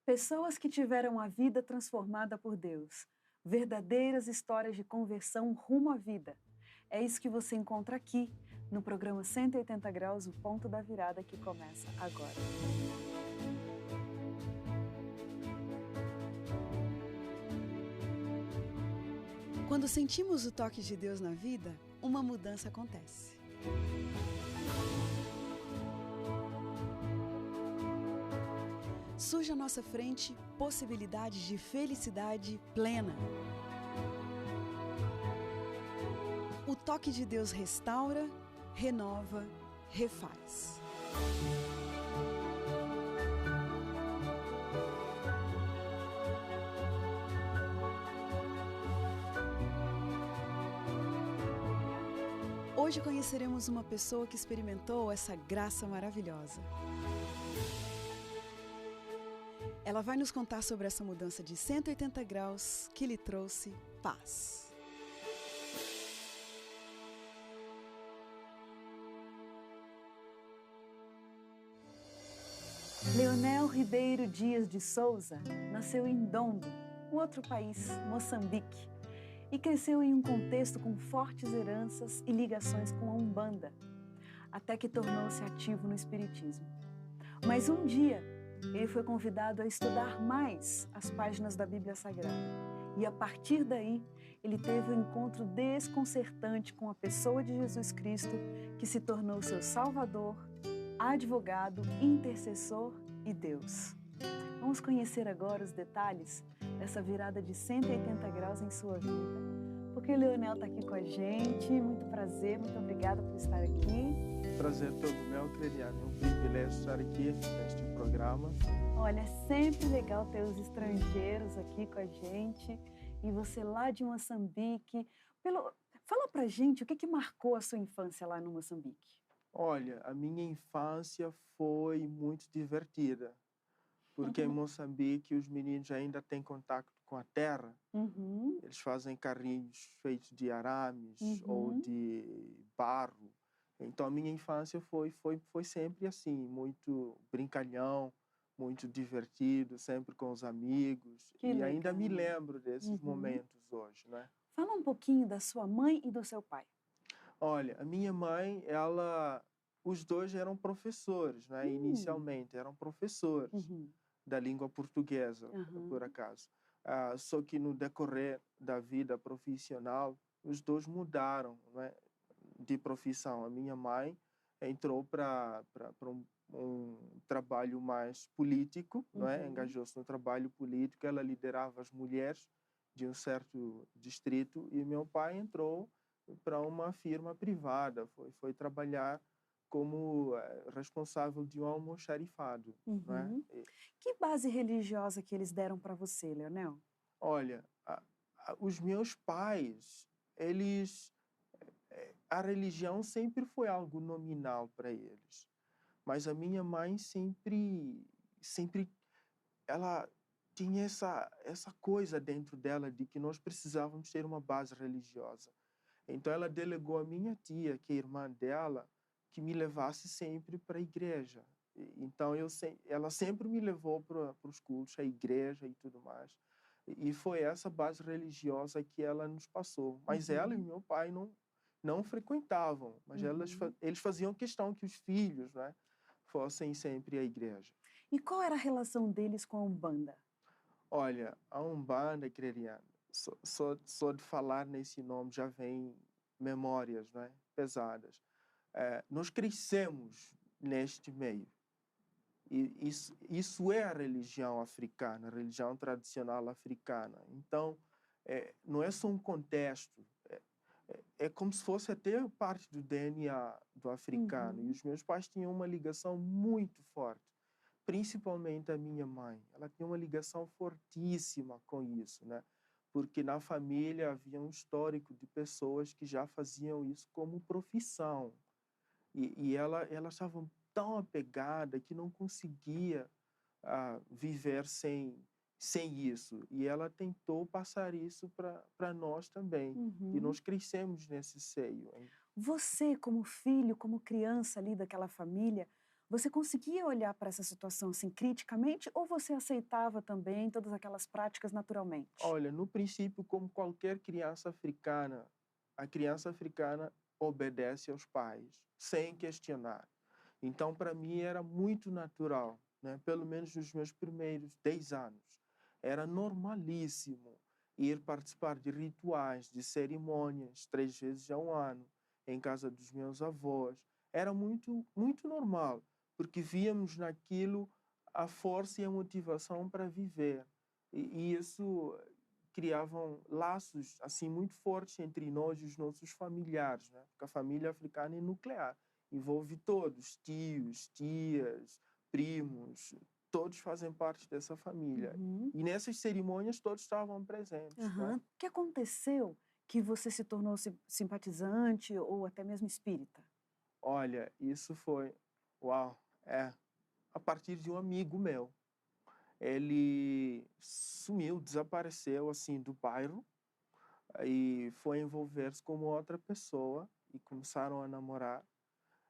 Pessoas que tiveram a vida transformada por Deus. Verdadeiras histórias de conversão rumo à vida. É isso que você encontra aqui, no programa 180 Graus, o ponto da virada que começa agora. Quando sentimos o toque de Deus na vida, uma mudança acontece. Surge à nossa frente possibilidades de felicidade plena. O toque de Deus restaura, renova, refaz. Hoje conheceremos uma pessoa que experimentou essa graça maravilhosa. Ela vai nos contar sobre essa mudança de 180 graus que lhe trouxe paz. Leonel Ribeiro Dias de Souza nasceu em Ndondo, um outro país, Moçambique, e cresceu em um contexto com fortes heranças e ligações com a Umbanda, até que tornou-se ativo no espiritismo. Mas um dia, ele foi convidado a estudar mais as páginas da Bíblia Sagrada. E a partir daí, ele teve um encontro desconcertante com a pessoa de Jesus Cristo, que se tornou seu Salvador, advogado, intercessor e Deus. Vamos conhecer agora os detalhes dessa virada de 180 graus em sua vida. Porque o Leonel está aqui com a gente. Muito prazer, muito obrigada por estar aqui. Prazer todo meu, Creriano. É um privilégio estar aqui neste programa. Olha, é sempre legal ter os estrangeiros aqui com a gente. E você lá de Moçambique. Fala pra gente o que marcou a sua infância lá no Moçambique. Olha, a minha infância foi muito divertida. Porque em Moçambique os meninos ainda têm contato com a terra. Eles fazem carrinhos feitos de arames ou de barro. Então a minha infância foi sempre assim, muito brincalhão, muito divertido, sempre com os amigos. Que e legal. Ainda me lembro desses momentos hoje, né? Fala um pouquinho da sua mãe e do seu pai. Olha, a minha mãe, os dois eram professores, né? Inicialmente eram professores da língua portuguesa, por acaso. Só que no decorrer da vida profissional, os dois mudaram, né, de profissão. A minha mãe entrou para um trabalho mais político, né? Engajou-se no trabalho político, ela liderava as mulheres de um certo distrito, e meu pai entrou para uma firma privada, foi trabalhar como responsável de um almoxarifado. Né? Que base religiosa que eles deram para você, Leonel? Olha, os meus pais, a religião sempre foi algo nominal para eles. Mas a minha mãe sempre ela tinha essa coisa dentro dela de que nós precisávamos ter uma base religiosa. Então ela delegou a minha tia, que é irmã dela, que me levasse sempre para a igreja. Então ela sempre me levou para os cultos, a igreja e tudo mais. E foi essa base religiosa que ela nos passou. Mas ela e meu pai não frequentavam, mas eles faziam questão que os filhos, né, fossem sempre à igreja. E qual era a relação deles com a Umbanda? Olha, a Umbanda, Creriano, só de falar nesse nome já vem memórias, né, pesadas. Nós crescemos neste meio. E isso é a religião africana, a religião tradicional africana. Então, não é só um contexto, é como se fosse até parte do DNA do africano. E os meus pais tinham uma ligação muito forte, principalmente a minha mãe. Ela tinha uma ligação fortíssima com isso, né? Porque na família havia um histórico de pessoas que já faziam isso como profissão. E ela estava tão apegada que não conseguia viver sem isso. E ela tentou passar isso para nós também. E nós crescemos nesse seio. Hein? Você, como filho, como criança ali daquela família, Você conseguia olhar para essa situação assim criticamente ou você aceitava também todas aquelas práticas naturalmente? Olha, no princípio, como qualquer criança africana, a criança africana obedece aos pais, sem questionar. Então, para mim, era muito natural, né? Pelo menos nos meus primeiros 10 anos. Era normalíssimo ir participar de rituais, de cerimônias, 3 vezes ao ano, em casa dos meus avós. Era muito, muito normal, porque víamos naquilo a força e a motivação para viver. E isso criavam laços assim muito fortes entre nós e os nossos familiares, né? Porque a família africana é nuclear, envolve todos, tios, tias, primos, todos fazem parte dessa família. Uhum. E nessas cerimônias todos estavam presentes, não é? Aham. O que aconteceu que você se tornou simpatizante ou até mesmo espírita? Olha, isso foi, uau, a partir de um amigo meu. Ele sumiu, desapareceu assim do bairro e foi envolver-se com uma outra pessoa e começaram a namorar.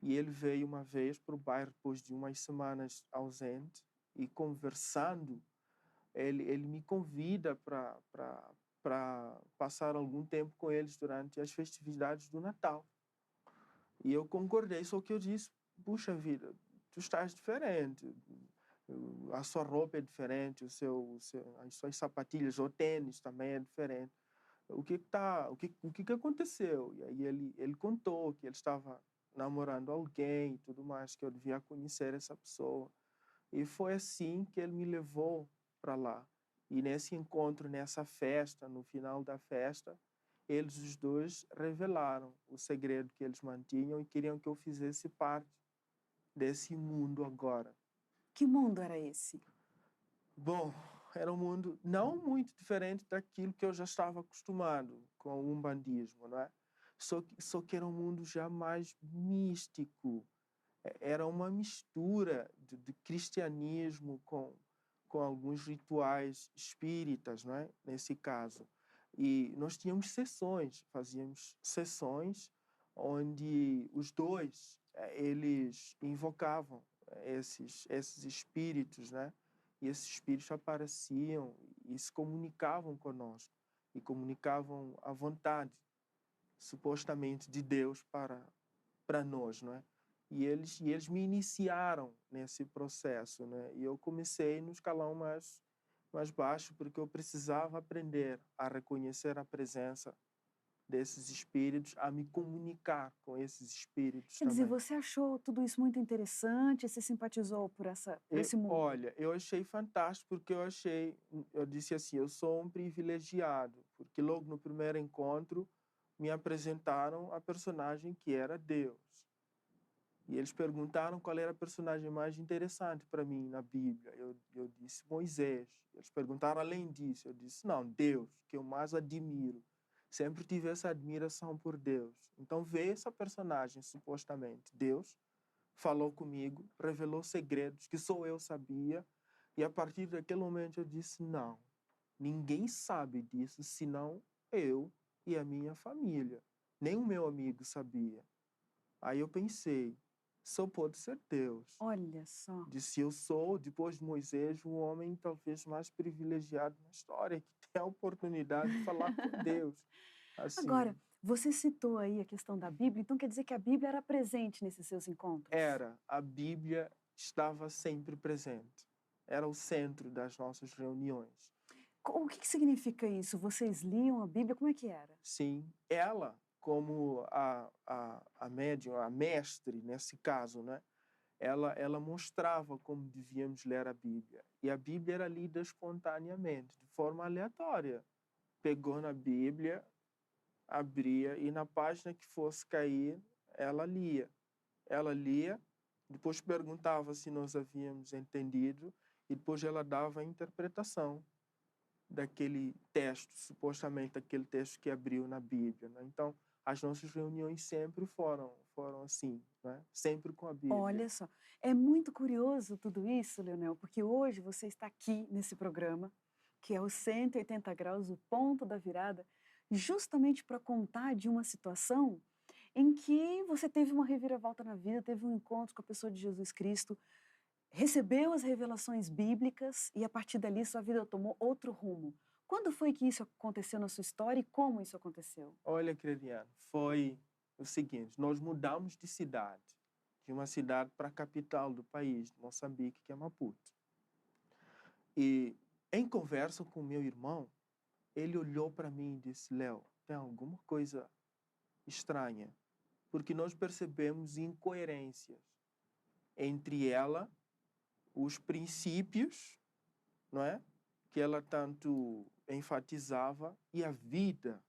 E ele veio uma vez para o bairro depois de umas semanas ausente e conversando, ele me convida para passar algum tempo com eles durante as festividades do Natal. E eu concordei, só que eu disse, puxa vida, tu estás diferente, a sua roupa é diferente, as suas sapatilhas ou tênis também é diferente. O que aconteceu? E aí ele contou que ele estava namorando alguém e tudo mais, que eu devia conhecer essa pessoa. E foi assim que ele me levou para lá. E nesse encontro, nessa festa, no final da festa, eles os dois revelaram o segredo que eles mantinham e queriam que eu fizesse parte desse mundo agora. Que mundo era esse? Bom, era um mundo não muito diferente daquilo que eu já estava acostumado com o umbandismo, não é? Só que era um mundo já mais místico. Era uma mistura de cristianismo com alguns rituais espíritas, não é? Nesse caso. E nós tínhamos sessões, fazíamos sessões onde os dois, eles invocavam esses espíritos, né? E esses espíritos apareciam e se comunicavam conosco e comunicavam a vontade, supostamente, de Deus para nós, não é? E eles me iniciaram nesse processo, né? E eu comecei no escalão mais baixo porque eu precisava aprender a reconhecer a presença desses espíritos, a me comunicar com esses espíritos Quer dizer, também. você achou tudo isso muito interessante, você simpatizou por esse mundo? Olha, eu achei fantástico porque eu disse assim, eu sou um privilegiado, porque logo no primeiro encontro me apresentaram a personagem que era Deus. E eles perguntaram qual era a personagem mais interessante para mim na Bíblia. Eu disse Moisés. Eles perguntaram além disso. Eu disse, não, Deus, que eu mais admiro. Sempre tive essa admiração por Deus. Então veio essa personagem, supostamente, Deus, falou comigo, revelou segredos que só eu sabia. E a partir daquele momento eu disse, não, ninguém sabe disso senão eu e a minha família. Nem o meu amigo sabia. Aí eu pensei, só pode ser Deus. Olha só. Disse, eu sou, depois de Moisés, o homem talvez mais privilegiado na história, que tem a oportunidade de falar com Deus. Agora, Assim, você citou aí a questão da Bíblia, então quer dizer que a Bíblia era presente nesses seus encontros? a Bíblia estava sempre presente. Era o centro das nossas reuniões. O que significa isso? Vocês liam a Bíblia? Como é que era? Sim, ela, como a médium, a mestre nesse caso, né? Ela mostrava como devíamos ler a Bíblia. E a Bíblia era lida espontaneamente, de forma aleatória. Pegou na Bíblia, abria e na página que fosse cair, ela lia. Ela lia, depois perguntava se nós havíamos entendido e depois ela dava a interpretação daquele texto, supostamente aquele texto que abriu na Bíblia, né? Então, as nossas reuniões sempre foram assim, né? Sempre com a Bíblia. Olha só, é muito curioso tudo isso, Leonel, porque hoje você está aqui nesse programa, que é o 180 graus, o ponto da virada, justamente para contar de uma situação em que você teve uma reviravolta na vida, teve um encontro com a pessoa de Jesus Cristo, recebeu as revelações bíblicas e a partir dali sua vida tomou outro rumo. Quando foi que isso aconteceu na sua história e como isso aconteceu? Olha, Crediano, foi o seguinte: nós mudamos de cidade, de uma cidade para a capital do país, de Moçambique, que é Maputo. E em conversa com meu irmão, ele olhou para mim e disse: Léo, tem alguma coisa estranha, porque nós percebemos incoerências entre ela, os princípios, não é? Que ela tanto enfatizava e a vida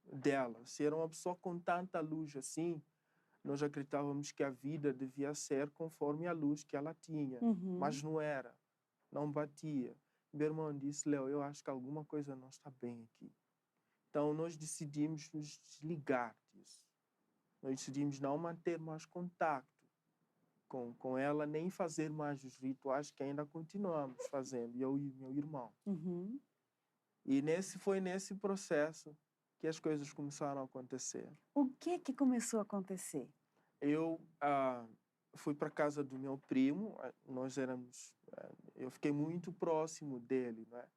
dela. Ser uma pessoa com tanta luz assim, nós acreditávamos que a vida devia ser conforme a luz que ela tinha, mas não era, não batia. Meu irmão disse: Léo, eu acho que alguma coisa não está bem aqui. Então nós decidimos nos desligar disso. Nós decidimos não manter mais contato com ela, nem fazer mais os rituais que ainda continuamos fazendo, eu e meu irmão. E foi nesse processo que as coisas começaram a acontecer. O que começou a acontecer? Eu fui para casa do meu primo, nós éramos, eu fiquei muito próximo dele, né?